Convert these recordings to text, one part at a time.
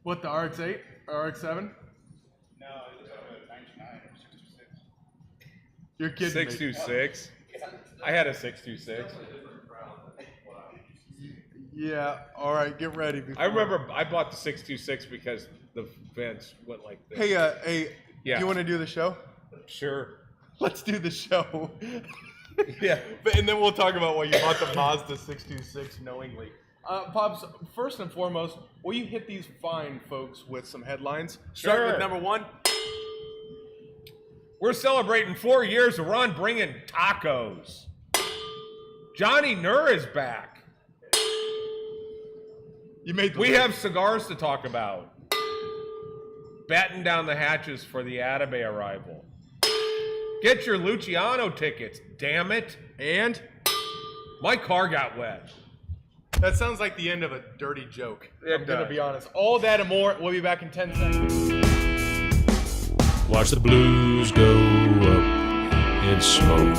What, the RX-8 or RX-7? No, it was a 99 or 626. You're kidding me. 626. I had a 626. Yeah, all right, get ready. I remember I bought the 626 because the vents went like this. Hey, Yeah. you want to do the show? Sure. Let's do the show. Yeah. And then we'll talk about why you bought the Mazda 626 knowingly. Pops, first and foremost, will you hit these fine folks with some headlines? Start Sure. with number one. We're celebrating 4 years of Ron bringing tacos. Johnny Nur is back. You made the We list. have cigars to talk about. Batten down the hatches for the Atabey arrival. Get your Luciano tickets, damn it. And My car got wet. that sounds like the end of a dirty joke. It I'm going to does. be honest. All that and more. We'll be back in 10 seconds. Watch the blues go up in smoke.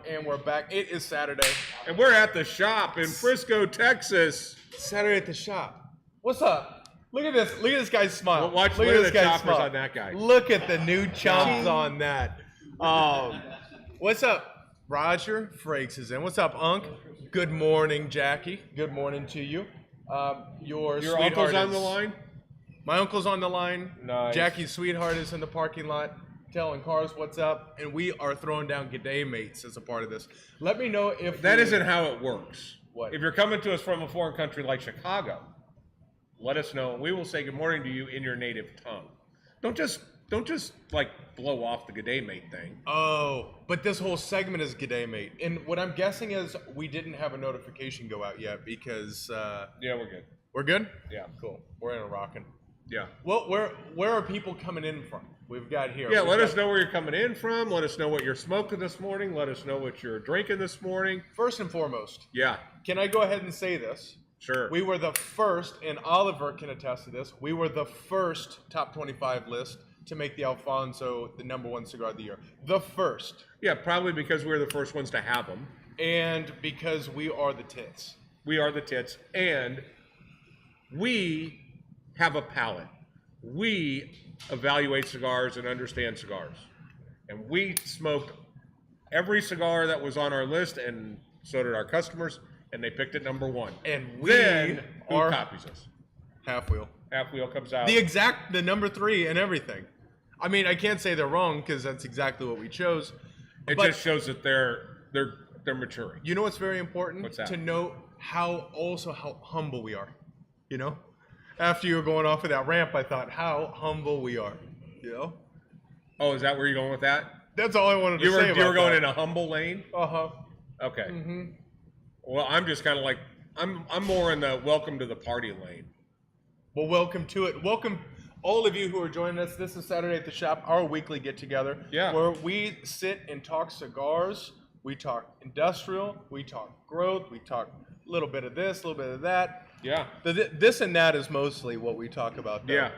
And we're back. It is Saturday. And we're at the shop in Frisco, Texas. Saturday at the shop. What's up? Look at this. Look at this guy's smile. Well, watch Look look at at this the guy's choppers smile. on that guy. Look at the new chomps on that. What's up? Roger Frakes is in. What's up, Unc? Good morning, Jackie. Good morning to you. Your Your sweetheart uncle's on is- the line? My uncle's on the line. Nice. Jackie's sweetheart is in the parking lot telling cars what's up, and we are throwing down G'day mates as a part of this. Let me know if That we- isn't how it works. What? If you're coming to us from a foreign country like Chicago, let us know. We will say good morning to you in your native tongue. Don't just like blow off the good day mate thing. Oh, but this whole segment is G'day mate, and what I'm guessing is we didn't have a notification go out yet because Yeah, we're good. we're good. Yeah. Cool. We're in a rockin'. Yeah. Well, where are people coming in from? We've got here. Yeah, We've let got- us know where you're coming in from. Let us know what you're smoking this morning. Let us know what you're drinking this morning. First and foremost, Yeah, can I go ahead and say this? sure. We were the first, and Oliver can attest to this, we were the first top 25 list to make the Alfonso the #1 cigar of the year. The first. Yeah, probably because we're the first ones to have them. And because we are the tits. We are the tits, and we have a palate. We evaluate cigars and understand cigars. And we smoked every cigar that was on our list, and so did our customers, and they picked it #1. And we Then, who are copies us? half wheel. Half Wheel comes out. The number 3 and everything. I mean, I can't say they're wrong because that's exactly what we chose. It but just shows that they're maturing. you know what's very important? What's that? To note how humble we are. You know? After you were going off of that ramp, I thought how humble we are. You know? Oh, is that where you're going with that? That's all I wanted to say about You were going that. in a humble lane? Uh-huh. Okay. Mm-hmm. Well, I'm just kind of like, I'm more in the welcome to the party lane. Well, welcome to it. Welcome, all of you who are joining us. This is Saturday at the Shop, our weekly get-together. Yeah. Where we sit and talk cigars. We talk industrial. We talk growth. We talk a little bit of this, a little bit of that. Yeah. This and that is mostly what we talk about, though. Yeah.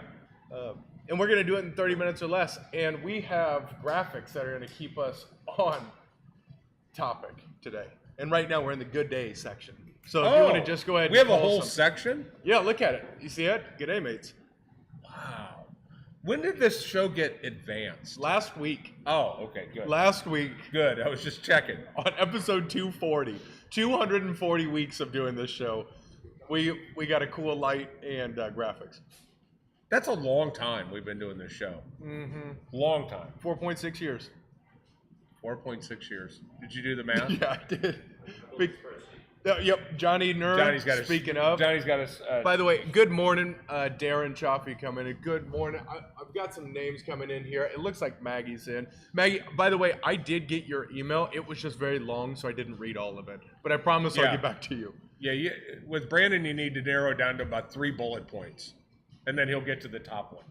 And we're going to do it in 30 minutes or less. And we have graphics that are going to keep us on topic today. And right now, we're in the good day section. So if you want to just go ahead We and have a call whole some- section? Yeah, look at it. You see it? G'day, mates. Wow. When did this show get advanced? Last week. Oh, okay, good. Last week Good. I was just checking. on episode 240. 240 weeks of doing this show. We got a cool light and graphics. That's a long time we've been doing this show. Mm-hmm. Long time. 4.6 years. 4.6 years. Did you do the math? Yeah, I did. Yep, Johnny Nur. Johnny's got Speaking of. Johnny's got us. By the way, good morning, Darren Chaffee coming in. Good morning. I've got some names coming in here. It looks like Maggie's in. Maggie, by the way, I did get your email. It was just very long, so I didn't read all of it. But I promise I'll Yeah. get back to you. Yeah, with Brandon, you need to narrow it down to about 3 bullet points, and then he'll get to the top one.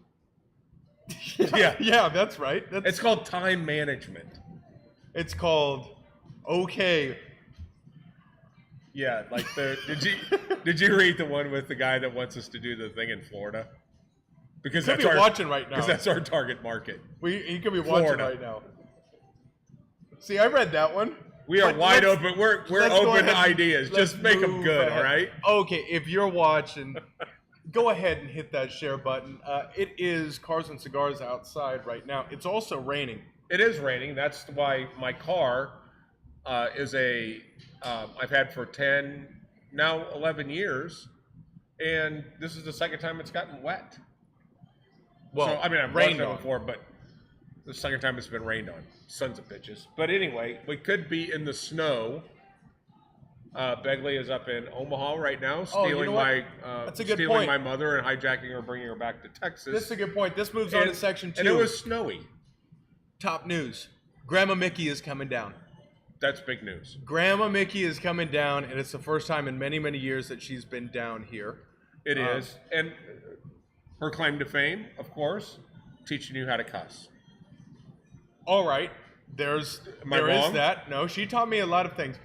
Yeah, that's right. It's called time management. It's called Okay. Yeah, like did you read the one with the guy that wants us to do the thing in Florida? Because Could that's be watching right now. Because that's our target market. He could be watching Florida. right now. See, I read that one. We are But wide let's- open. We're let's go open to ahead and- ideas. let's Just make them move good, ahead. all right? Okay, if you're watching, go ahead and hit that share button. It is Cars and Cigars outside right now. It's also raining. It is raining. That's why my car is I've had for 10, now 11 years, and this is the second time it's gotten wet. Well, So, I mean, I've rained rained it on. before, but the second time it's been rained on. Sons of bitches. But anyway, we could be in the snow. Begley is up in Omaha right now, Oh, you stealing know what? my That's a good stealing point. my mother and hijacking her, bringing her back to Texas. This is a good point. This moves on to section 2. And it was snowy. Top news. Grandma Mickey is coming down. That's big news. Grandma Mickey is coming down, and it's the first time in many, many years that she's been down here. It is. And her claim to fame, of course, teaching you how to cuss. All right, there is wrong? that. No, she taught me a lot of things.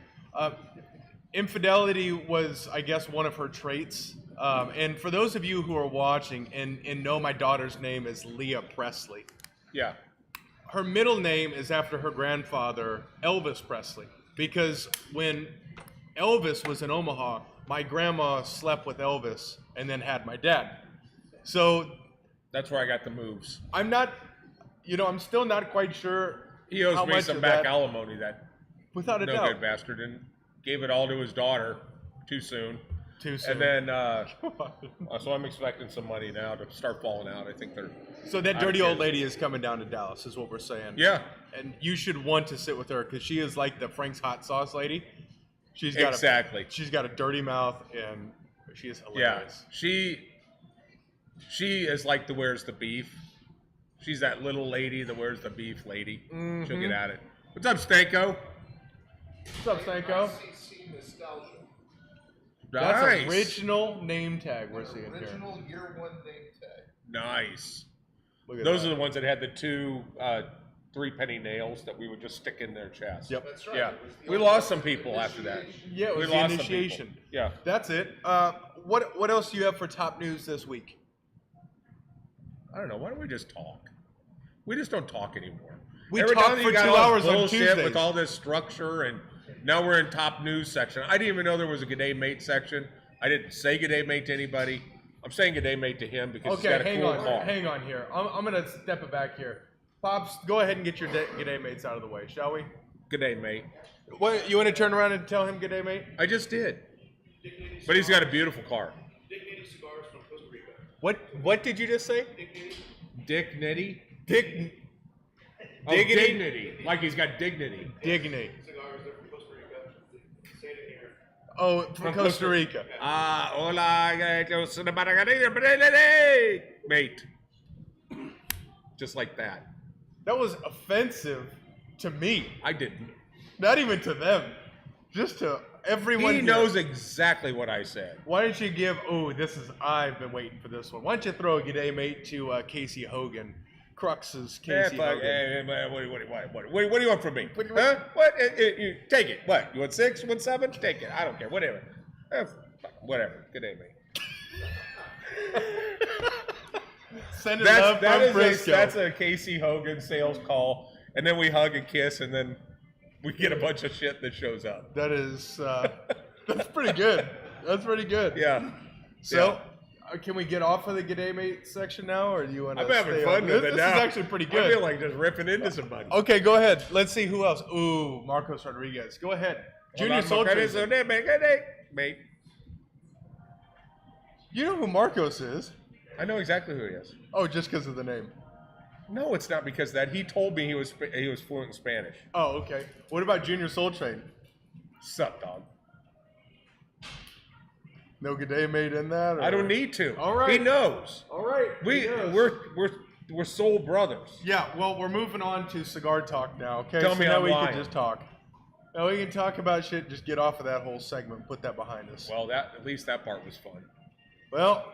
Infidelity was, I guess, one of her traits. And for those of you who are watching and know my daughter's name is Leah Presley, Yeah. her middle name is after her grandfather, Elvis Presley, because when Elvis was in Omaha, my grandma slept with Elvis and then had my dad. So That's where I got the moves. I'm not, I'm still not quite sure. He owes how me much some of back that- alimony, that Without a no doubt. good bastard, and gave it all to his daughter too soon. Too soon. And then, so I'm expecting some money now to start falling out. I think they're. So that I dirty don't old care. lady is coming down to Dallas, is what we're saying. Yeah. And you should want to sit with her because she is like the Frank's hot sauce lady. She's got Exactly. she's got a dirty mouth and she is Yeah. hilarious. She is like the where's the beef. She's that little lady that wears the beef lady. She'll get at it. What's up, Stanko? What's up, Stanko? That's Nice. original name tag we're seeing here. Original year one name tag. Nice. Look at Those that. are the ones that had the two 3-penny nails that we would just stick in their chest. Yep. That's right. Yeah. It was the We lost some people after that. Yeah, it We was the lost some initiation. people. Yeah. That's it. What else do you have for top news this week? I don't know. Why don't we just talk? We just don't talk anymore. We Every talk now and then for you got 2 all this hours on bullshit Tuesdays. with all this structure, and now we're in top news section. I didn't even know there was a G'day Mate section. I didn't say G'day Mate to anybody. I'm saying G'day Mate to him because he's Okay, got a hang cool on, car. hang on here. I'm gonna step it back here. Pops, go ahead and get your G'day mates out of the way, shall we? G'day Mate. What, you want to turn around and tell him G'day mate? I just did. But he's got a beautiful car. Cigars from Costa Rica. What did you just say? Dick Nitty. Dick Oh, Diggity? dignity. Like he's got dignity. Dignity. Cigars, they're from Costa Rica. Say it here. Oh, from Costa Rica. Ah, hola, mate. Just like that. That was offensive to me. I didn't. Not even to them. Just to everyone. He here. knows exactly what I said. Why don't you give? Oh, I've been waiting for this one. Why don't you throw a G'day mate to Casey Hogan, Crux's Casey Hogan. What do you want from me? Huh? What? You take it. What? You want 6? You want 7? Take it. I don't care. Whatever. Whatever. Good day, mate. Send it love from Frisco. That's a Casey Hogan sales call, and then we hug and kiss, and then we get a bunch of shit that shows up. That is, that's pretty good. That's pretty good. Yeah. So, can we get off of the G'day Mate section now, or do you want to I'm having stay fun on? with This it now. is actually pretty I good. feel like just ripping into somebody. Okay, go ahead. Let's see who else. Ooh, Marcos Rodriguez. Go ahead. Junior Soldier. Mate. You know who Marcos is? I know exactly who he is. Oh, just because of the name. No, it's not because of that. He told me he was fluent in Spanish. Oh, okay. What about Junior Soul Train? Sup, dog? No G'day Mate in that? Or? I don't need to. All right. He knows. All right. We're soul brothers. Yeah. Well, we're moving on to cigar talk now. Okay. Tell so me now I'm we lying. can just talk. Now we can talk about shit. Just get off of that whole segment. Put that behind us. Well, at least that part was fun. Well,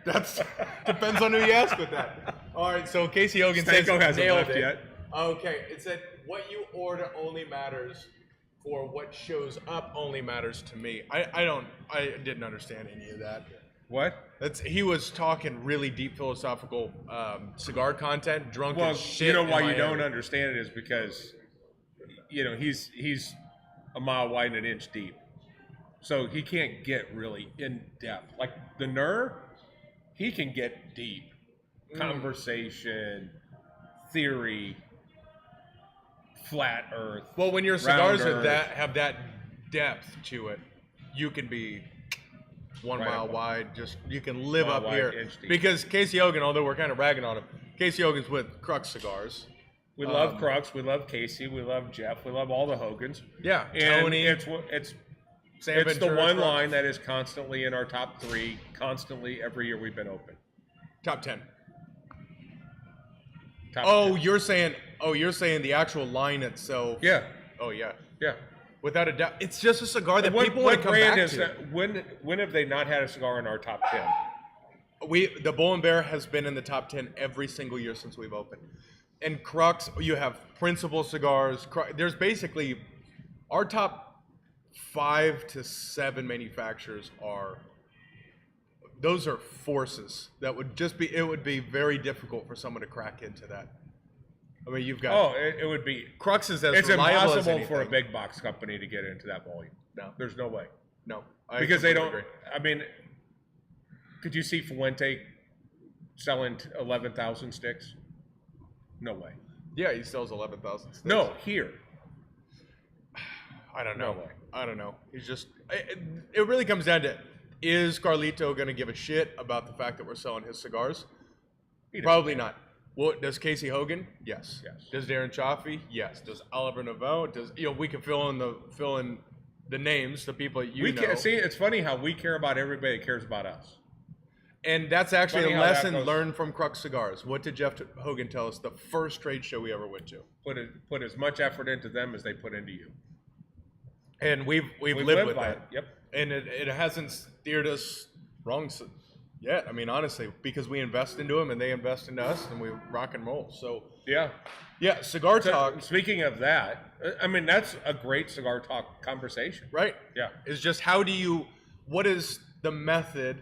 that's depends on who you ask with that. All right, so Casey Hogan says Stanko hasn't nailed left it. yet. Okay, it said what you order only matters, or what shows up only matters to me. I didn't understand any of that. What? He was talking really deep philosophical cigar content, drunk Well, as shit. you know in why you Miami. don't understand it is because he's a mile wide and an inch deep, so he can't get really in depth. Like the Nur, he can get deep, conversation, theory, flat Earth. Well, when your round cigars Earth. have that depth to it, you can be 1 Right mile up. wide. Just you can live Mile up wide, here inch deep. because Casey Hogan, although we're kind of ragging on him, Casey Hogan's with Crux Cigars. We love Crux, we love Casey, we love Jeff, we love all the Hogans. Yeah, And Tony. it's Sam the Ventura, one Crux. line that is constantly in our top 3, constantly every year we've been open. Top 10. Top Oh, 10. you're saying the actual line itself. Yeah, Oh yeah. yeah. Without a doubt, it's just a cigar that What- people want what to come brand back is to. that? When have they not had a cigar in our top 10? The Bull and Bear has been in the top 10 every single year since we've opened. And Crux, you have Principal Cigars. There's basically our top 5 to 7 manufacturers those are forces that would it would be very difficult for someone to crack into that. I mean, you've got Oh, it would be. Crux is as It's reliable as impossible for a anything. big box company to get into that volume. No. There's no way. No, I Because they completely don't. agree. I mean, could you see Fuente selling 11,000 sticks? No way. Yeah, he sells 11,000 sticks. No, here. I don't No know. way. I don't know. He's just. It really comes down to: is Carlito going to give a shit about the fact that we're selling his cigars? He doesn't Probably care. not. Well, does Casey Hogan? Yes. Yes. Does Darren Chaffee? Yes. Does Oliver Naveau? Does we can fill in the names, the people that We know. can see. It's funny how we care about everybody that cares about us. And that's actually Funny a how that lesson goes. learned from Crux Cigars. What did Jeff Hogan tell us? The first trade show we ever went to, Put as much effort into them as they put into you. and we've We lived live with by that. it. Yep. And it hasn't steered us wrong yet. I mean, honestly, because we invest into them and they invest into us, and we rock and roll. So Yeah. yeah, cigar So, talk, speaking of that, I mean that's a great cigar talk conversation. right? Yeah. Is just what is the method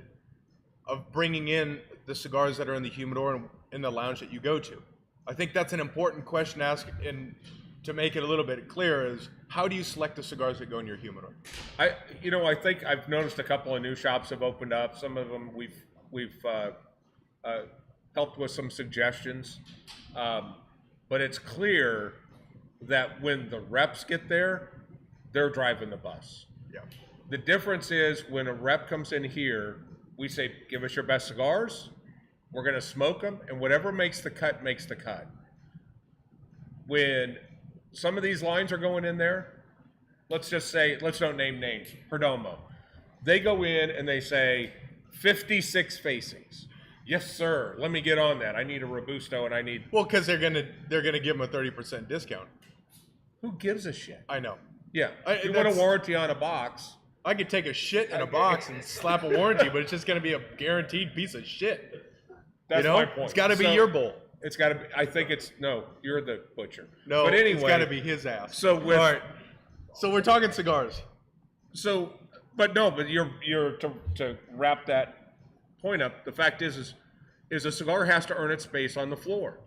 of bringing in the cigars that are in the humidor and in the lounge that you go to? I think that's an important question to ask, and to make it a little bit clear is how do you select the cigars that go in your humidor? I think I've noticed a couple of new shops have opened up. Some of them we've helped with some suggestions, but it's clear that when the reps get there, they're driving the bus. Yeah. The difference is when a rep comes in here, we say, "Give us your best cigars. We're going to smoke them, and whatever makes the cut makes the cut." When some of these lines are going in there, let's don't name names, Perdomo. They go in and they say 56 facings. Yes, sir. Let me get on that. I need a Robusto and I need. Well, because they're gonna give them a 30% discount. Who gives a shit? I know. Yeah. I- You want a that's- warranty on a box. I could take a shit in a box and slap a warranty, but it's just going to be a guaranteed piece of shit. That's you know? my point. It's got to be So, your bowl. It's got to be. I think it's no. You're the butcher. No, but anyway, it's got to be his ass. So with All right. So we're talking cigars. So, but you're to wrap that point up. The fact is a cigar has to earn its space on the floor,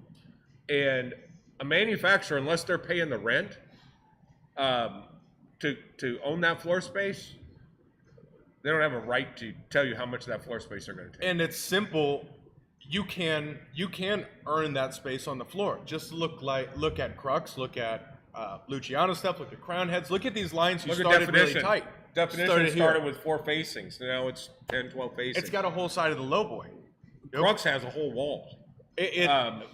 and a manufacturer, unless they're paying the rent, to own that floor space, they don't have a right to tell you how much of that floor space they're going to take. And it's simple. You can earn that space on the floor. Just look at Crux, look at Luciano stuff, look at Crown Heads, look at these lines who Look at started definition. really tight. Definition here. started with 4 facings. Now it's 10, 12 facings. It's got a whole side of the low boy. Crux has a whole wall.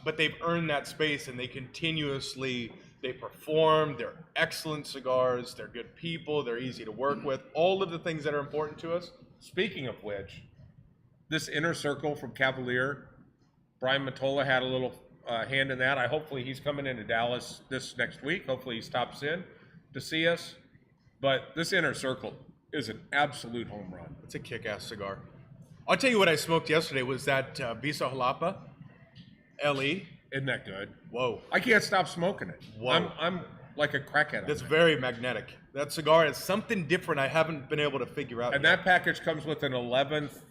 But they've earned that space, and they perform. They're excellent cigars. They're good people. They're easy to work with. All of the things that are important to us. Speaking of which, this inner circle from Cavalier, Brian Matola had a little hand in that. Hopefully he's coming into Dallas this next week. Hopefully he stops in to see us. But this inner circle is an absolute home run. It's a kick-ass cigar. I'll tell you what I smoked yesterday was that Visa Jalapa LE. Isn't that good? Whoa. I can't stop smoking it. Whoa. I'm like a crackhead on That's it. very magnetic. That cigar is something different I haven't been able to figure out And yet. that package comes with an 11th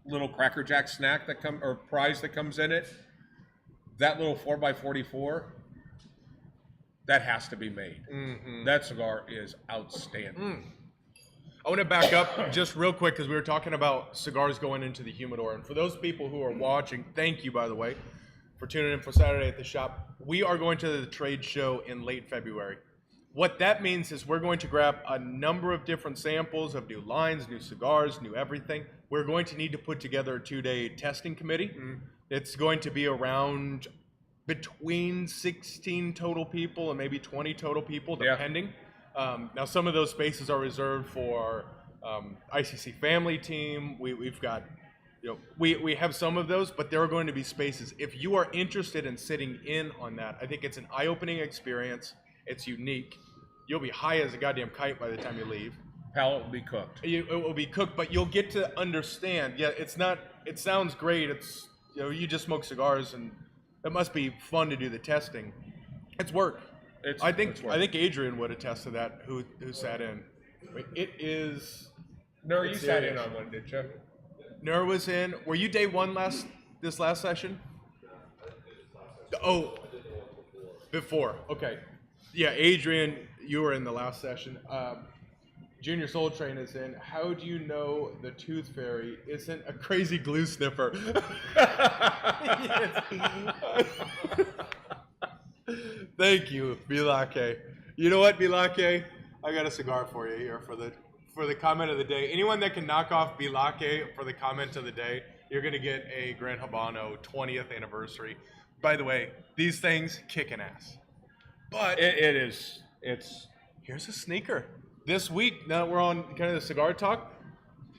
little Cracker Jack snack or prize that comes in it. That little 4x44. that has to be made. Mm-hmm. That cigar is outstanding. I want to back up just real quick because we were talking about cigars going into the humidor. And for those people who are watching, thank you, by the way, for tuning in for Saturday at the shop. We are going to the trade show in late February. What that means is we're going to grab a number of different samples of new lines, new cigars, new everything. We're going to need to put together a 2-day testing committee. It's going to be around between 16 total people and maybe 20 total people, depending. Now, some of those spaces are reserved for ICC family team. We've got, we have some of those, but there are going to be spaces. If you are interested in sitting in on that, I think it's an eye-opening experience. It's unique. You'll be high as a goddamn kite by the time you leave. Palate will be cooked. It will be cooked, but you'll get to understand. Yeah, it's not. It sounds great. It's you just smoke cigars, and it must be fun to do the testing. It's work. I think Adrian would attest to that. Who sat in? It is. No, you sat in on one, didn't you? Nur was in. Were you day one this last session? Oh, before. Okay. Yeah, Adrian, you were in the last session. Junior Soul Train is in. How do you know the Tooth Fairy isn't a crazy glue sniffer? Thank you, Bilake. You know what, Bilake? I got a cigar for you here for the comment of the day. Anyone that can knock off Bilake for the comment of the day, you're gonna get a Gran Habano 20th anniversary. By the way, these things kicking ass. But it's here's a sneaker. This week, now that we're on kind of the cigar talk,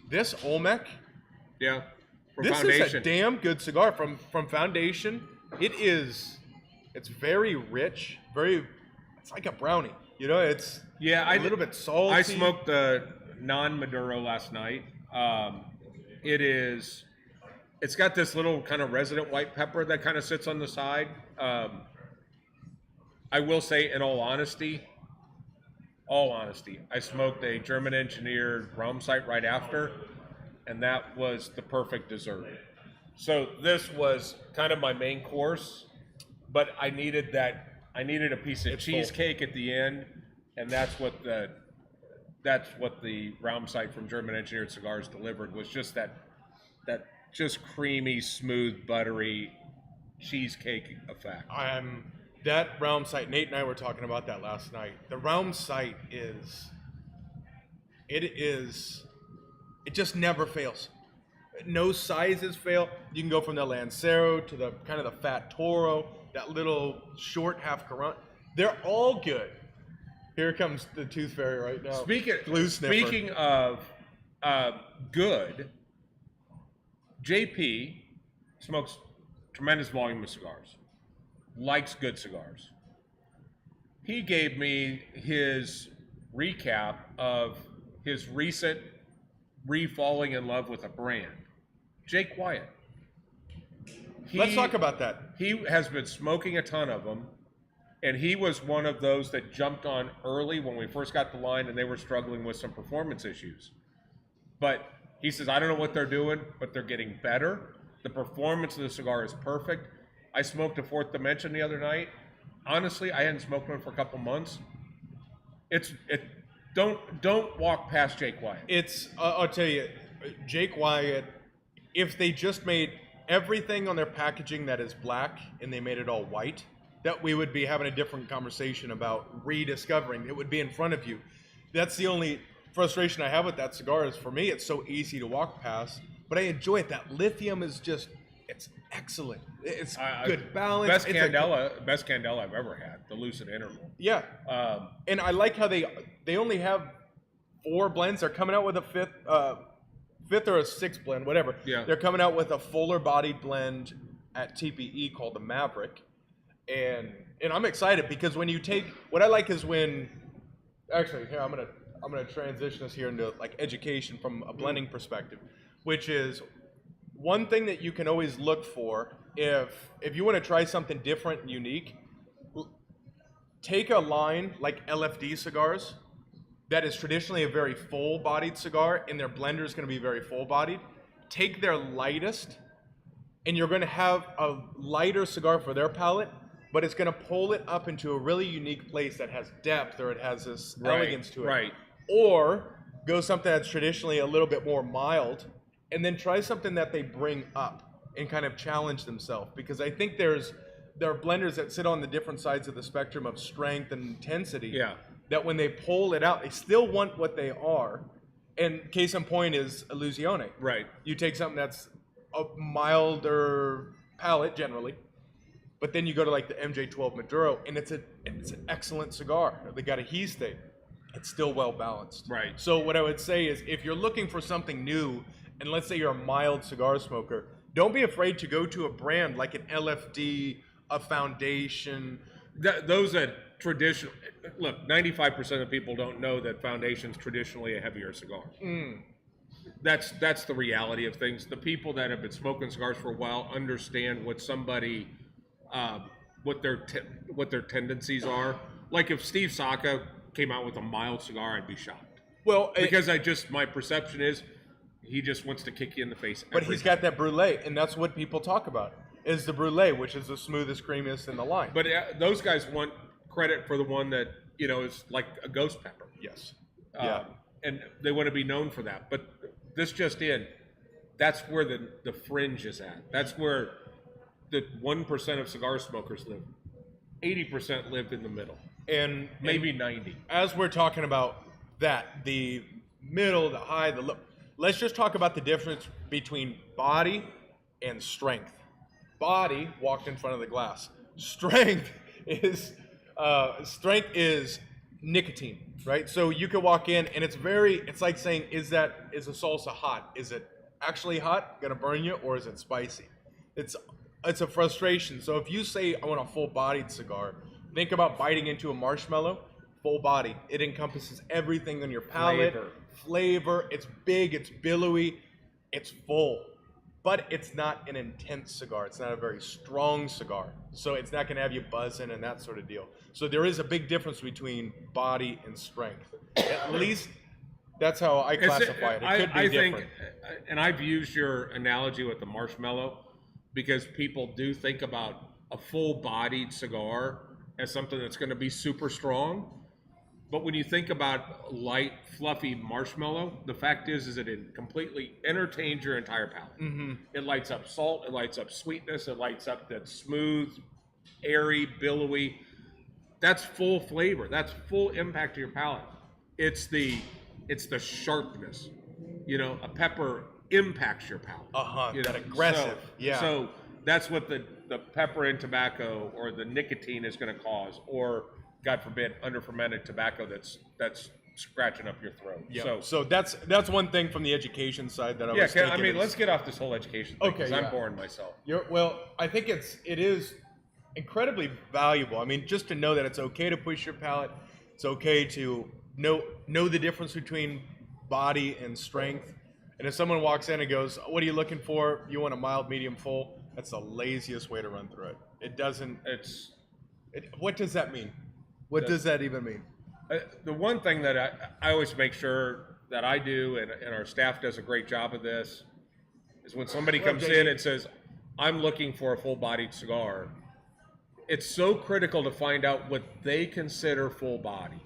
this Olmec. Yeah. This Foundation. is a damn good cigar from Foundation. It's very rich, it's like a brownie. It's a little bit salty. I smoked the non-Maduro last night. It's got this little kind of resident white pepper that kind of sits on the side. I will say, in all honesty, I smoked a German engineered Raumzeit right after, and that was the perfect dessert. So this was kind of my main course, but I needed a piece of cheesecake at the end, and that's what the Raumzeit from German Engineered Cigars delivered, was just that just creamy, smooth, buttery cheesecake effect. That Raumzeit, Nate and I were talking about that last night. The Raumzeit it just never fails. No sizes fail. You can go from the Lancero to the kind of the Fat Toro, that little short half Corona. They're all good. Here comes the Tooth Fairy right now. Speaking of good, JP smokes tremendous volume of cigars. Likes good cigars. He gave me his recap of his recent re-falling in love with a brand, Jake Wyatt. Let's talk about that. He has been smoking a ton of them, and he was one of those that jumped on early when we first got the line and they were struggling with some performance issues. But he says, I don't know what they're doing, but they're getting better. The performance of the cigar is perfect. I smoked a Fourth Dimension the other night. Honestly, I hadn't smoked one for a couple months. Don't walk past Jake Wyatt. I'll tell you, Jake Wyatt, if they just made everything on their packaging that is black and they made it all white, that we would be having a different conversation about rediscovering. It would be in front of you. That's the only frustration I have with that cigar is, for me, it's so easy to walk past, but I enjoy it. That lithium is just, it's excellent. It's good balance. Best Candela I've ever had, the Lucid Interval. Yeah. And I like how they only have 4 blends. They're coming out with a fifth or a 6th blend, whatever. Yeah. They're coming out with a fuller bodied blend at TPE called the Maverick. And I'm excited because when you take, what I like is when, actually, here, I'm gonna transition us here into like education from a blending perspective, which is one thing that you can always look for if you want to try something different and unique. Take a line like LFD cigars that is traditionally a very full-bodied cigar, and their blender is going to be very full-bodied. Take their lightest, and you're going to have a lighter cigar for their palate, but it's going to pull it up into a really unique place that has depth or it has this elegance to it. Right. Or go something that's traditionally a little bit more mild, and then try something that they bring up and kind of challenge themselves. Because I think there are blenders that sit on the different sides of the spectrum of strength and intensity. Yeah. That when they pull it out, they still want what they are. And case in point is Illusione. Right. You take something that's a milder palate generally, but then you go to like the MJ12 Maduro, and it's an excellent cigar. They got a Histe. It's still well balanced. Right. So what I would say is, if you're looking for something new, and let's say you're a mild cigar smoker, don't be afraid to go to a brand like an LFD, a Foundation. Those that look, 95% of people don't know that Foundation's traditionally a heavier cigar. That's the reality of things. The people that have been smoking cigars for a while understand what somebody, what their tendencies are. Like if Steve Saka came out with a mild cigar, I'd be shocked. Well, Because my perception is he just wants to kick you in the face. but he's got that brulee, and that's what people talk about, is the brulee, which is the smoothest, creamiest in the line. But those guys want credit for the one that, is like a ghost pepper. Yes. And they want to be known for that. But this just in, that's where the fringe is at. That's where the 1% of cigar smokers live. 80% live in the middle. And Maybe 90. as we're talking about that, the middle, the high, the low, let's just talk about the difference between body and strength. Body walked in front of the glass. Strength is nicotine, right? So you could walk in and it's like saying, is a salsa hot? Is it actually hot, gonna burn you, or is it spicy? It's a frustration. So if you say, I want a full-bodied cigar, think about biting into a marshmallow. Full body. It encompasses everything on your palate. Flavor. It's big, it's billowy, it's full. But it's not an intense cigar. It's not a very strong cigar. So it's not going to have you buzzing and that sort of deal. So there is a big difference between body and strength. At least that's how I classify it. It could be different. And I've used your analogy with the marshmallow because people do think about a full-bodied cigar as something that's going to be super strong. But when you think about light, fluffy marshmallow, the fact is that it completely entertains your entire palate. Mm-hmm. It lights up salt, it lights up sweetness, it lights up that smooth, airy, billowy. That's full flavor. That's full impact to your palate. It's the sharpness. A pepper impacts your palate. That aggressive. So that's what the pepper in tobacco or the nicotine is going to cause, or God forbid, under-fermented tobacco that's scratching up your throat. Yeah. So that's one thing from the education side that I was thinking. Let's get off this whole education thing, because I'm boring myself. I think it is incredibly valuable. I mean, just to know that it's okay to push your palate. It's okay to know the difference between body and strength. And if someone walks in and goes, what are you looking for? You want a mild, medium, full? That's the laziest way to run through it. It doesn't. What does that mean? What does that even mean? The one thing that I always make sure that I do, and our staff does a great job of this, is when somebody comes in and says, I'm looking for a full-bodied cigar, it's so critical to find out what they consider full body.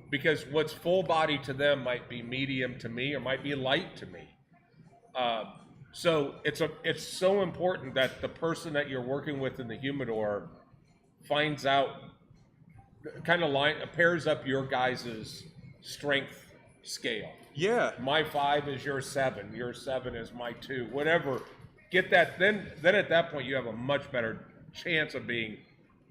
Because what's full body to them might be medium to me or might be light to me. So it's so important that the person that you're working with in the humidor finds out, kind of pairs up your guys' strength scale. Yeah. My 5 is your 7. Your 7 is my 2. Whatever. Get that. Then at that point you have a much better chance of being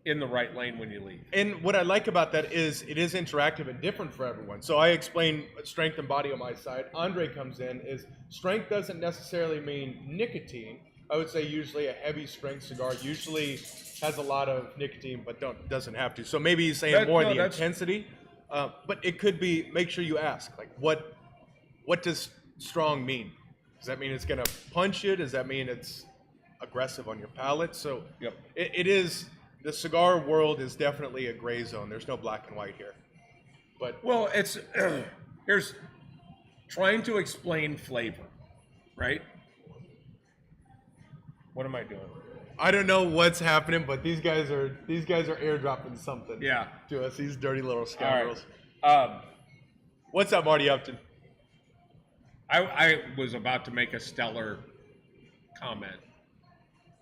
in the right lane when you leave. And what I like about that is it is interactive and different for everyone. So I explain strength and body on my side. Andre comes in, is strength doesn't necessarily mean nicotine. I would say usually a heavy strength cigar usually has a lot of nicotine, but doesn't have to. So maybe he's saying the intensity, but it could be, make sure you ask, like, what does strong mean? Does that mean it's going to punch you? Does that mean it's aggressive on your palate? So it is, the cigar world is definitely a gray zone. There's no black and white here. But it's, here's trying to explain flavor, right? What am I doing? I don't know what's happening, but these guys are airdropping something. Yeah. To us, these dirty little scoundrels. All right. What's up, Marty Upton? I was about to make a stellar comment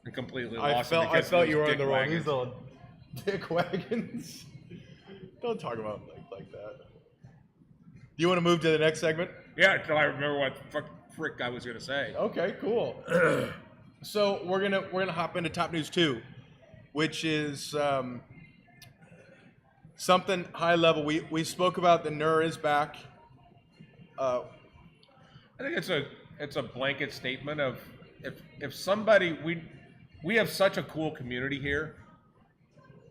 and completely lost it. I felt you were on the wrong. wagons. These little dick wagons. Don't talk about like that. Do you want to move to the next segment? Yeah, until I remember what frick I was going to say. Okay, cool. So we're gonna hop into top news 2, which is something high level. We spoke about the NUR is back. I think it's a blanket statement of if somebody we have such a cool community here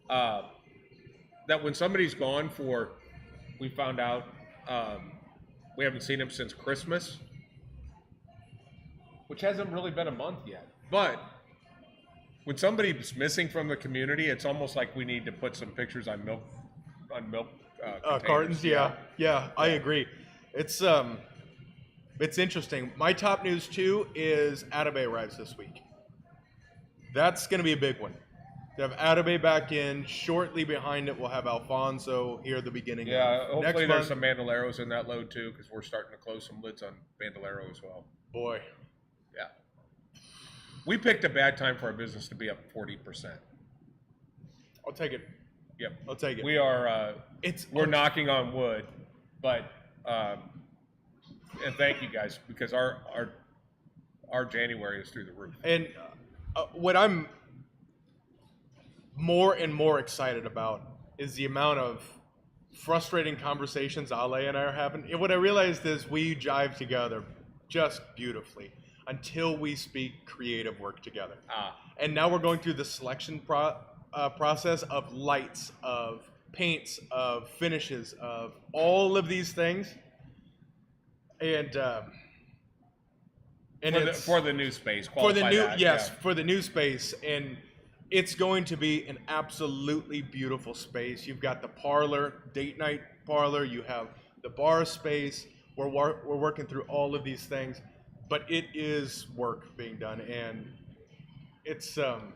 that when somebody's gone for, we found out we haven't seen him since Christmas, which hasn't really been a month yet. But when somebody's missing from the community, it's almost like we need to put some pictures on milk cartons. Yeah, I agree. It's interesting. My top news 2 is Atabey arrives this week. That's going to be a big one. To have Atabey back in, shortly behind it, we'll have Alfonso here at the beginning. Yeah, of hopefully next there's month. some Bandoleros in that load too, because we're starting to close some lids on Bandolero as well. Boy, Yeah. We picked a bad time for our business to be up 40%. I'll take it. Yep. I'll take it. We are, we're okay. knocking on wood, but, and thank you guys, because our January is through the roof. And what I'm more and more excited about is the amount of frustrating conversations Ale and I are having. And what I realized is we jive together just beautifully until we speak creative work together. And now we're going through the selection process of lights, of paints, of finishes, of all of these things. And For the new space, for the qualify new that, yes yeah. for the new space, and it's going to be an absolutely beautiful space. You've got the parlor, date night parlor, you have the bar space. We're working through all of these things, but it is work being done, and it's I'm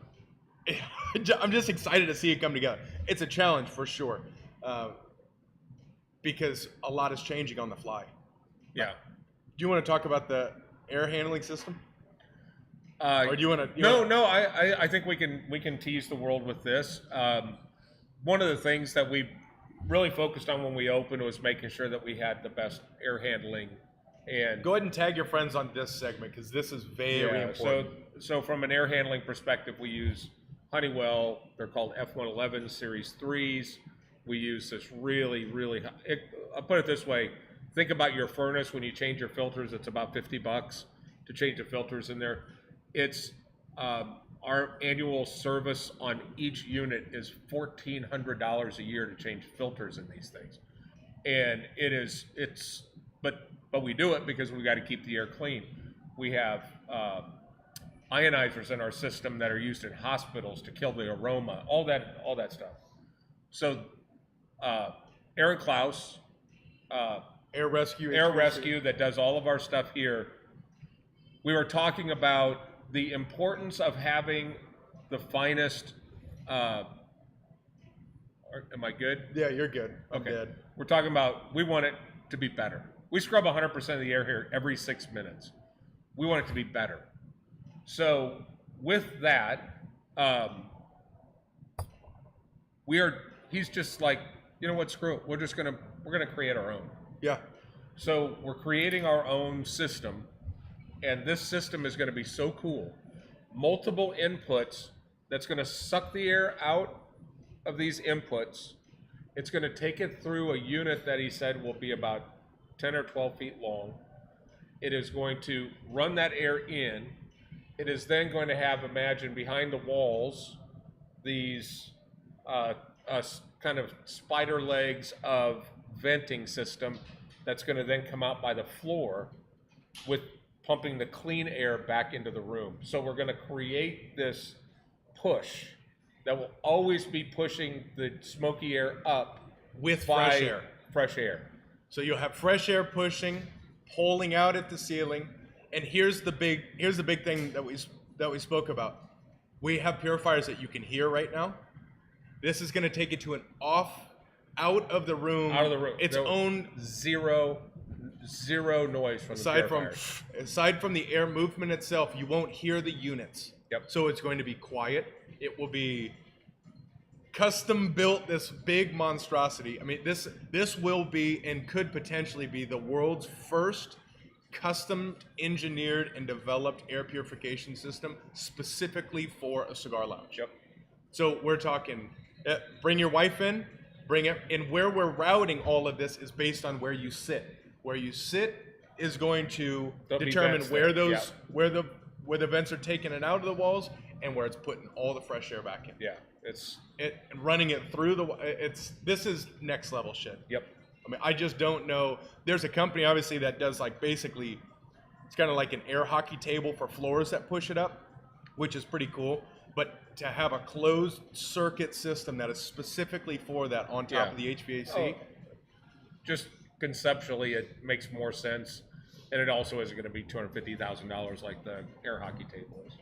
just excited to see it come together. It's a challenge for sure, because a lot is changing on the fly. Yeah. Do you want to talk about the air handling system? Or do you want to? No. I think we can tease the world with this. One of the things that we really focused on when we opened was making sure that we had the best air handling. And go ahead and tag your friends on this segment because this is very important. So from an air handling perspective, we use Honeywell. They're called F111 Series 3s. We use this really I'll put it this way. Think about your furnace when you change your filters. It's about $50 to change the filters in there. It's our annual service on each unit is $1,400 a year to change filters in these things, and but we do it because we got to keep the air clean. We have ionizers in our system that are used in hospitals to kill the aroma, all that stuff. So Aaron Klaus. Air Rescue that does all of our stuff here. We were talking about the importance of having the finest. Am I good? Yeah, you're good. I'm Okay. dead. We're talking about we want it to be better. We scrub 100% of the air here every 6 minutes. We want it to be better. So with that, he's just like, you know what, screw it. We're gonna create our own. Yeah. So we're creating our own system, and this system is going to be so cool. Multiple inputs that's going to suck the air out of these inputs. It's going to take it through a unit that he said will be about 10 or 12 feet long. It is going to run that air in. It is then going to have, imagine, behind the walls, these kind of spider legs of venting system that's going to then come out by the floor with pumping the clean air back into the room. So we're going to create this push that will always be pushing the smoky air up With by fresh air. Fresh air. So you'll have fresh air pushing, pulling out at the ceiling, and here's the big thing that we spoke about. We have purifiers that you can hear right now. This is going to take it to an out of the room. Out of the room. Its No, own. zero noise from the purifiers. Aside from the air movement itself, you won't hear the units. Yep. So it's going to be quiet. It will be custom built, this big monstrosity. I mean, this will be and could potentially be the world's first custom engineered and developed air purification system specifically for a cigar lounge. Yep. So we're talking, bring your wife in, bring it, and where we're routing all of this is based on where you sit. Where you sit is going to There'll be determine vents where there. those, where the vents are taken and out of the walls, and where it's putting all the fresh air back in. Yeah, it's Running it through this is next level shit. yep. I mean, I just don't know. There's a company obviously that does like basically, it's kind of like an air hockey table for floors that push it up, which is pretty cool. But to have a closed circuit system that is specifically for that on top of the HVAC. Just conceptually, it makes more sense, and it also isn't going to be $250,000 like the air hockey table is.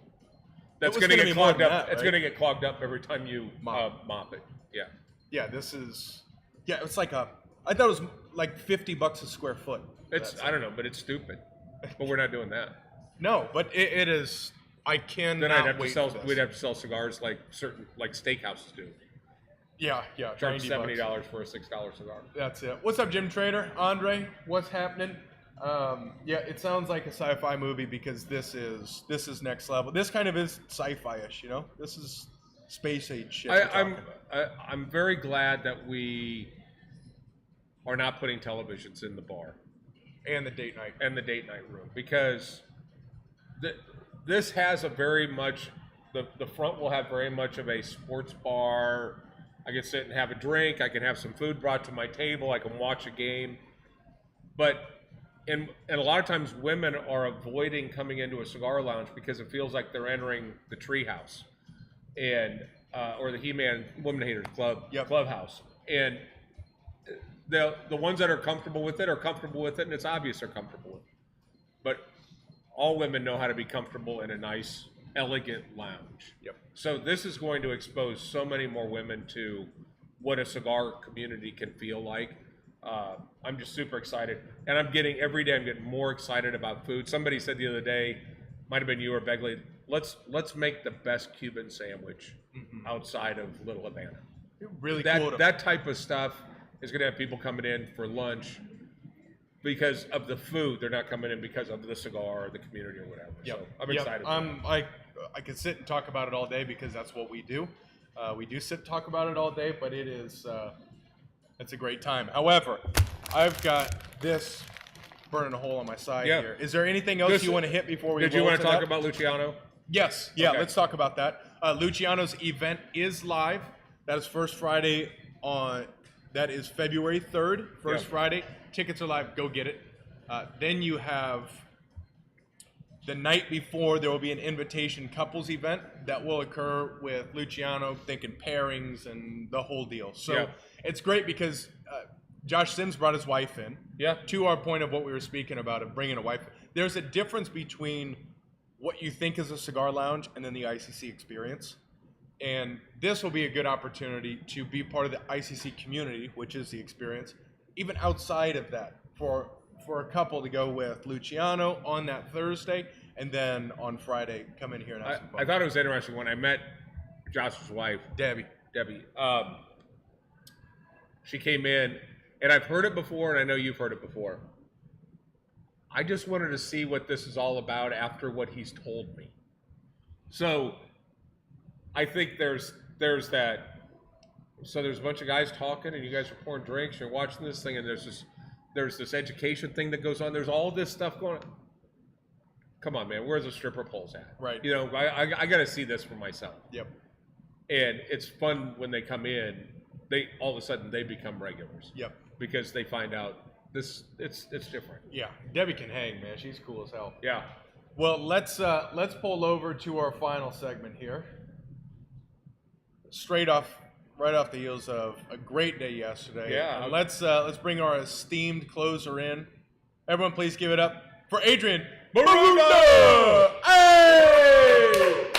That's going to get clogged up. It's going to get clogged up every time you mop it. Yeah. Yeah, it's like I thought it was like $50 a square foot. I don't know, but it's stupid. But we're not doing that. No, but it is. I cannot Then I'd have to wait sell. for this. We'd have to sell cigars like steakhouses do. Yeah, Charge $90. $70 for a $6 cigar. That's it. What's up, Jim Trader? Andre, what's happening? Yeah, it sounds like a sci-fi movie because this is next level. This kind of is sci-fi-ish, you know. This is space age shit. I'm very glad that we are not putting televisions in the bar and the date night room because this has a very much the front will have very much of a sports bar. I can sit and have a drink. I can have some food brought to my table. I can watch a game. But and a lot of times women are avoiding coming into a cigar lounge because it feels like they're entering the treehouse and or the He-Man Woman Haters Clubhouse. And the ones that are comfortable with it, and it's obvious they're comfortable with it. But all women know how to be comfortable in a nice, elegant lounge. Yep. So this is going to expose so many more women to what a cigar community can feel like. I'm just super excited, and every day I'm getting more excited about food. Somebody said the other day, might have been you or Begley, let's make the best Cuban sandwich outside of Little Havana. Really cool. That type of stuff is going to have people coming in for lunch because of the food. They're not coming in because of the cigar or the community or whatever. Yep. So I'm excited. I could sit and talk about it all day because that's what we do. We do sit and talk about it all day, but it is it's a great time. However, I've got this burning a hole on my side here. Is there anything else you want to hit before we Did you want to talk about Luciano? Yes. Yeah, let's talk about that. Luciano's event is live. That is first Friday that is February 3rd, Friday. Tickets are live. Go get it. Then you have the night before, there will be an invitation couples event that will occur with Luciano, thinking pairings and the whole deal. So it's great because Josh Sims brought his wife in. Yeah. To our point of what we were speaking about of bringing a wife. There's a difference between what you think is a cigar lounge and then the ICC experience. And this will be a good opportunity to be part of the ICC community, which is the experience, even outside of that, for a couple to go with Luciano on that Thursday, and then on Friday come in here and have some fun. I thought it was interesting when I met Josh's wife, Debbie. She came in, and I've heard it before, and I know you've heard it before. I just wanted to see what this is all about after what he's told me. So I think there's that. So there's a bunch of guys talking, and you guys are pouring drinks, you're watching this thing, and there's this education thing that goes on. There's all this stuff going on. Come on, man, where's the stripper poles at? Right. You know, I got to see this for myself. Yep. And it's fun when they come in. They all of a sudden they become regulars. Yep. Because they find out it's different. Yeah. Debbie can hang, man. She's cool as hell. Yeah. Well, let's pull over to our final segment here. Right off the heels of a great day yesterday. Yeah. And let's bring our esteemed closer in. Everyone, please give it up for Adrian Barunda! Hey!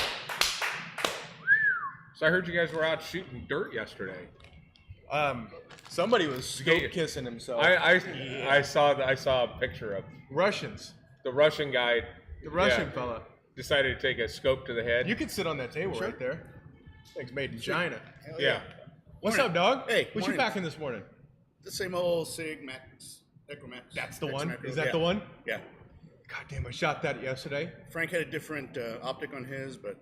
So I heard you guys were out shooting dirt yesterday. Somebody was scope kissing himself. I saw a picture of Russians. the Russian guy. The Russian fella. Decided to take a scope to the head. You could sit on that table right there. Thing's made in China. Hell Yeah. What's up, dog? Hey, What you morning. packing this morning? The same old Sig Max, Echo Max. That's the X one? Macro. Is that Yeah. the one? Yeah. God damn, I shot that yesterday. Frank had a different optic on his, but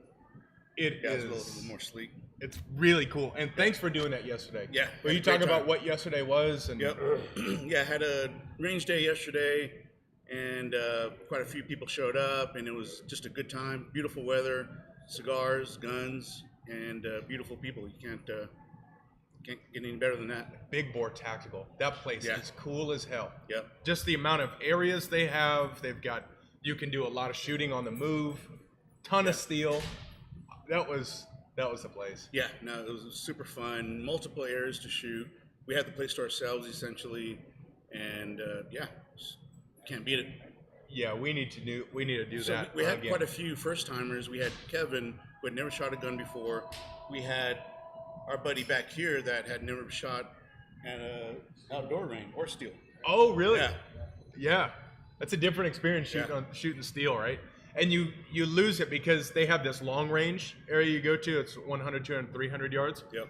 It yeah, it's a is. little more sleek. It's really cool. And thanks for doing that yesterday. Yeah, Were had you a great talking about time. what yesterday was? And Yep. Yeah, I had a range day yesterday, and quite a few people showed up, and it was just a good time. Beautiful weather, cigars, guns, and beautiful people. You can't get any better than that. Big Bore Tactical. That place Yeah. is cool as hell. Yep. Just the amount of areas they have. They've got, you can do a lot of shooting on the move. Ton of steel. That was the place. Yeah, no, it was super fun. Multiple areas to shoot. We had the place to ourselves essentially, and yeah, just can't beat it. Yeah, we need to do So that. we had again. quite a few first timers. We had Kevin, who had never shot a gun before. We had our buddy back here that had never shot at a outdoor range or steel. Oh, really? Yeah. Yeah. That's a different experience shooting steel, right? And you lose it because they have this long range area you go to. It's 100, 200, 300 yards. Yep.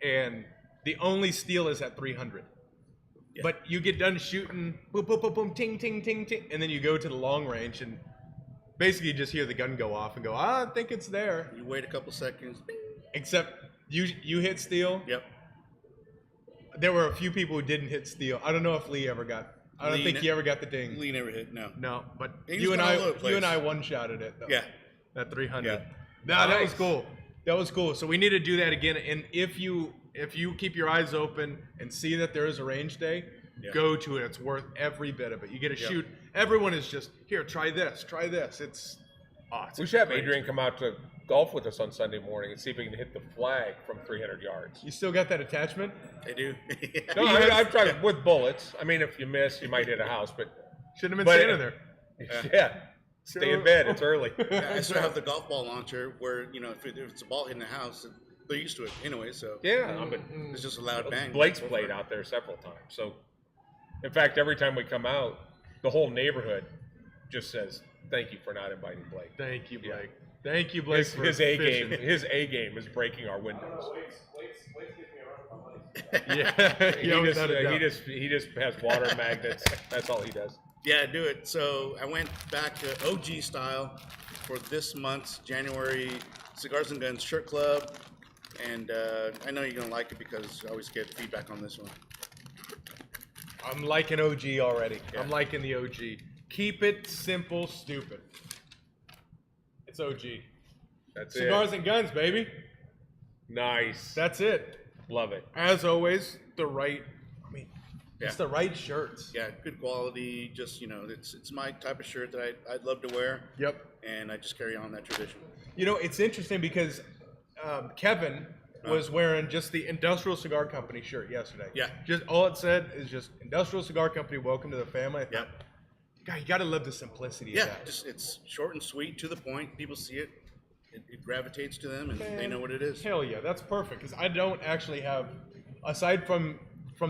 And the only steel is at 300. Yeah. But you get done shooting, boom, boom, boom, boom, ting, ting, ting, ting, and then you go to the long range and basically you just hear the gun go off and go, I think it's there. You wait a couple seconds. Bing. Except you hit steel. Yep. There were a few people who didn't hit steel. I don't know if Lee ever got. I don't Lee think ne- he ever got the ding. Lee never hit. No. No, but He was you and going I, all over the place. you and I one-shotted it though. Yeah. At 300. Yeah. No, that was Nice. cool. That was cool. So we need to do that again. And if you keep your eyes open and see that there is a range day, Yeah. go to it. It's worth every bit of it. You get to Yeah. shoot. Everyone is just here. Try this. Try this. It's We should have great. Adrian come out to golf with us on Sunday morning and see if we can hit the flag from 300 yards. You still got that attachment? They do. No, I've tried with bullets. I mean, if you miss, you might hit a house, but Shouldn't have been But- standing there. yeah, stay in bed. It's early. Yeah, I still have the golf ball launcher where, you know, if it's a ball hitting the house, they're used to it anyway, so Yeah, but it's just a loud bang. Blake's played out there several times. So, in fact, every time we come out, the whole neighborhood just says, "Thank you for not inviting Blake." Thank you, Yeah. Blake. Thank you, Blake. His for A fishing. game. His A game is breaking our windows. Yeah, He yeah, without a doubt. he just has water magnets. That's all he does. Yeah, do it. So I went back to OG style for this month's January Cigars and Guns Shirt Club, and I know you're gonna like it because I always get feedback on this one. I'm liking OG already. Yeah. I'm liking the OG. Keep it simple, stupid. It's OG. That's Cigars it. and guns, baby. Nice. That's it. Love it. As always, the right. I mean, it's Yeah. the right shirts. Yeah, good quality. Just, you know, it's my type of shirt that I'd love to wear, Yep. and I just carry on that tradition. You know, it's interesting because Kevin was wearing just the Industrial Cigar Company shirt yesterday. Yeah. Just all it said is just Industrial Cigar Company. Welcome to the family. I thought, Yep. God, you got to love the simplicity Yeah, of that. just it's short and sweet, to the point. People see it, it gravitates to them, and they know what it is. Hell yeah, that's perfect. Because I don't actually have, aside from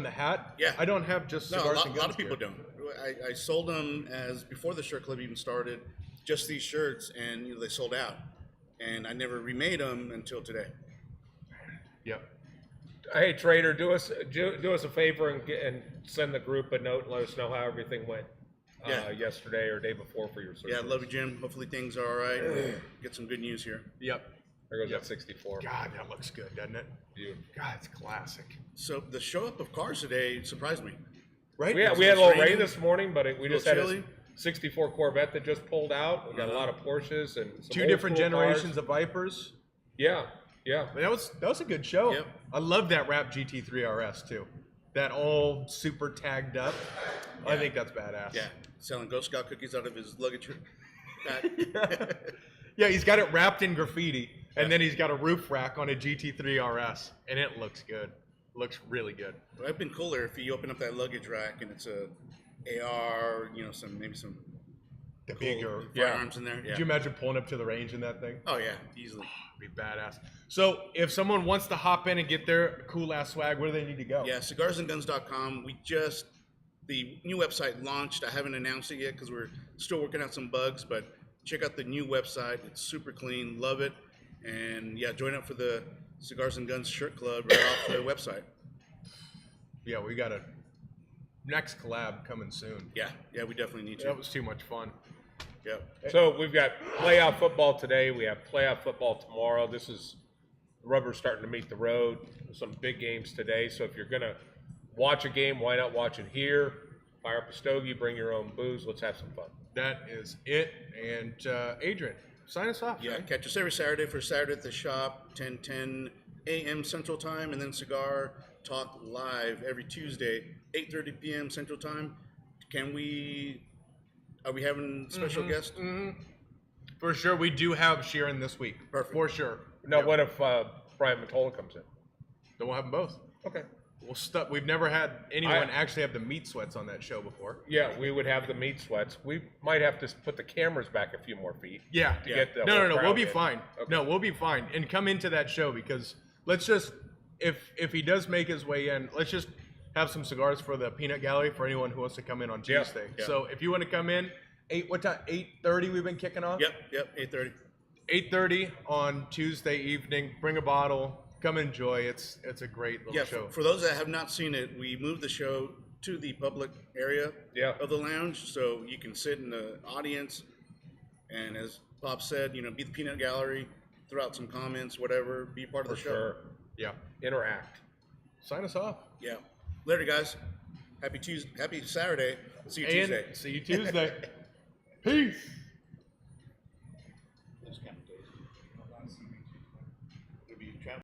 the hat. Yeah. I don't have just No, cigars a lot and of guns people gear. don't. I sold them as before the shirt club even started, just these shirts, and you know, they sold out. And I never remade them until today. Yep. Hey, Trader, do us a favor and send the group a note and let us know how everything went Yeah. yesterday or day before for your surgery. Yeah, I love you, Jim. Hopefully things are all right. Get some good news here. Yep. There goes Yep. that 64. God, that looks good, doesn't it? Beautiful. God, it's classic. So the show up of cars today surprised me. Right? We had a It's little rain raining. this morning, but we just had chilly. a 64 Corvette that just pulled out. We got a lot of Porsches and some Two old different school generations cars. of Vipers. Yeah, yeah. But that was a good show. Yep. I love that Wrap GT3 RS too. That all super tagged up. I Yeah. think that's badass. Yeah, selling Ghost Scout cookies out of his luggage back. Yeah, he's got it wrapped in graffiti, and then he's got a roof rack on a GT3 RS, and it looks good. Looks really good. But I've been cooler if you open up that luggage rack and it's a AR, you know, maybe some The cool bigger. Yeah. firearms in there. Yeah. Could you imagine pulling up to the range in that thing? Oh yeah, easily. Be badass. So if someone wants to hop in and get their cool ass swag, where do they need to go? Yeah, cigarsandguns.com. The new website launched. I haven't announced it yet because we're still working out some bugs, but check out the new website. It's super clean. Love it. And yeah, join up for the Cigars and Guns shirt club right off the website. Yeah, we got a next collab coming soon. Yeah, we definitely need to. That was too much fun. Yeah. So we've got playoff football today. We have playoff football tomorrow. This is rubber starting to meet the road. There's some big games today. So if you're going to watch a game, why not watch it here? Fire up a stogie, bring your own booze. Let's have some fun. That is it. And Adrian, sign us off. Yeah, man. catch us every Saturday for Saturday at the Shop, 10 a.m. Central Time, and then Cigar Talk Live every Tuesday, 8:30 p.m. Central Time. Are we having special guests? For sure, we do have Sheeran this week. Perfect. For sure. Now, Yep. what if Brian Matola comes in? Then we'll have them both. Okay. We've never had anyone actually have the meat sweats on that show before. Yeah, we would have the meat sweats. We might have to put the cameras back a few more feet. Yeah. To get the No, whole we'll crowd be in. fine. Okay. No, we'll be fine. And come into that show because let's just, if he does make his way in, let's just have some cigars for the peanut gallery for anyone who wants to come in on Yeah, Tuesday. yeah. So if you want to come in, what time? 8:30 we've been kicking off? Yep, 8:30. 8:30 on Tuesday evening. Bring a bottle. Come enjoy. It's a great little Yeah, show. for those that have not seen it, we moved the show to the public area Yeah. of the lounge, so you can sit in the audience, and as Bob said, be the peanut gallery, throw out some comments, whatever, be part of For the show. sure. Yeah. Interact. Sign us off. Yeah. Later, guys. Happy Saturday. See you Tuesday. And see you Tuesday. Peace.